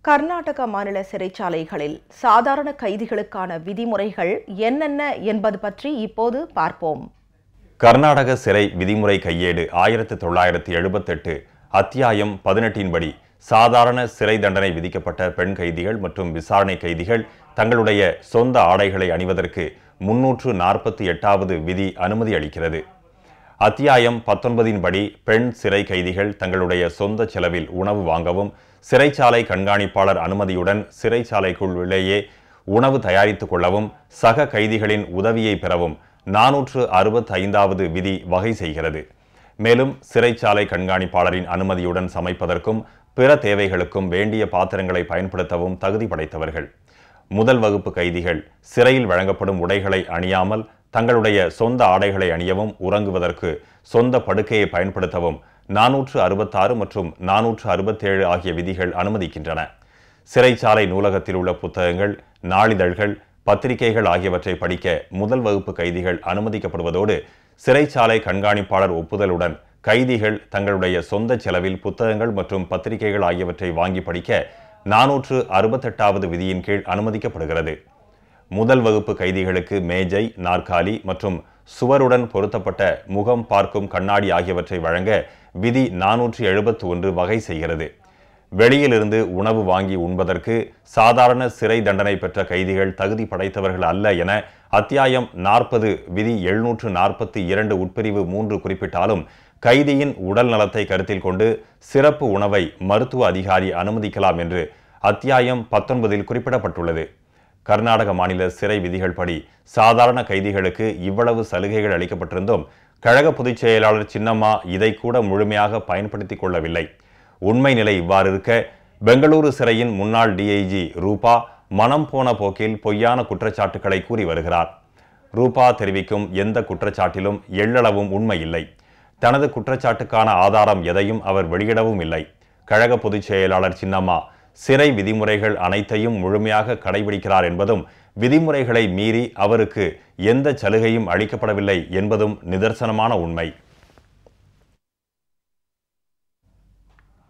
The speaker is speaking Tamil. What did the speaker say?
கர்நாடக மாநில சிறைச்சாலைகளில் சாதாரண கைதிகளுக்கான விதிமுறைகள் என்னென்ன என்பது பற்றி இப்போது பார்ப்போம். கர்நாடக சிறை விதிமுறை கையேடு 1978 அத்தியாயம் 18 படி சாதாரண சிறை தண்டனை விதிக்கப்பட்ட பெண் கைதிகள் மற்றும் விசாரணை கைதிகள் தங்களுடைய சொந்த ஆடைகளை அணிவதற்கு 348வது விதி அனுமதி அளிக்கிறது. அத்தியாயம் 19 படி பெண் சிறை கைதிகள் தங்களுடைய சொந்த செலவில் உணவு வாங்கவும் சிறைச்சாலை கண்காணிப்பாளர் அனுமதியுடன் சிறைச்சாலைக்குள் உள்ளேயே உணவு தயாரித்துக் கொள்ளவும் சக கைதிகளின் உதவியை பெறவும் 465வது விதி வகை செய்கிறது. மேலும் சிறைச்சாலை கண்காணிப்பாளரின் அனுமதியுடன் சமைப்பதற்கும் பிற தேவைகளுக்கும் வேண்டிய பாத்திரங்களை பயன்படுத்தவும் தகுதி படைத்தவர்கள். முதல் வகுப்பு கைதிகள் சிறையில் வழங்கப்படும் உடைகளை அணியாமல் தங்களுடைய சொந்த ஆடைகளை அணியவும் உறங்குவதற்கு சொந்த படுக்கையை பயன்படுத்தவும் 466 மற்றும் 467 ஆகிய விதிகள் அனுமதிக்கின்றன. சிறைச்சாலை நூலகத்தில் உள்ள புத்தகங்கள், நாளிதழ்கள், பத்திரிகைகள் ஆகியவற்றை படிக்க முதல் வகுப்பு கைதிகள் அனுமதிக்கப்படுவதோடு சிறைச்சாலை கண்காணிப்பாளர் ஒப்புதலுடன் கைதிகள் தங்களுடைய சொந்த செலவில் புத்தகங்கள் மற்றும் பத்திரிகைகள் ஆகியவற்றை வாங்கி படிக்க 468வது விதியின் கீழ் அனுமதிக்கப்படுகிறது. முதல் வகுப்பு கைதிகளுக்கு மேஜை, நாற்காலி மற்றும் சுவருடன் பொருத்தப்பட்ட முகம் பார்க்கும் கண்ணாடி ஆகியவற்றை வழங்க விதி 471 வகை செய்கிறது. வெளியிலிருந்து உணவு வாங்கி உண்பதற்கு சாதாரண சிறை தண்டனை பெற்ற கைதிகள் தகுதி படைத்தவர்கள் அல்ல என அத்தியாயம் 40 விதி 742 உட்பிரிவு 3 குறிப்பிட்டாலும் கைதியின் உடல் நலத்தை கருத்தில் கொண்டு சிறப்பு உணவை மருத்துவ அதிகாரி அனுமதிக்கலாம் என்று அத்தியாயம் 19 குறிப்பிடப்பட்டுள்ளது. கர்நாடக மாநில சிறை விதிகள் படி சாதாரண கைதிகளுக்கு இவ்வளவு சலுகைகள் அளிக்கப்பட்டிருந்தும் கழக பொதுச் செயலாளர் சின்னம்மா இதை கூட முழுமையாக பயன்படுத்திக் கொள்ளவில்லை. உண்மை நிலை இவ்வாறு இருக்க, பெங்களூரு சிறையின் முன்னாள் டிஐஜி ரூபா மனம் போன போக்கில் பொய்யான குற்றச்சாட்டுக்களை கூறி வருகிறார். ரூபா தெரிவிக்கும் எந்த குற்றச்சாட்டிலும் எள்ளளவும் உண்மை இல்லை. தனது குற்றச்சாட்டுக்கான ஆதாரம் எதையும் அவர் வெளியிடவும் இல்லை. கழக பொதுச் செயலாளர் சின்னம்மா சிறை விதிமுறைகள் அனைத்தையும் முழுமையாக கடைபிடிக்கிறார் என்பதும் விதிமுறைகளை மீறி அவருக்கு எந்த சலுகையும் அளிக்கப்படவில்லை என்பதும் நிதர்சனமான உண்மை.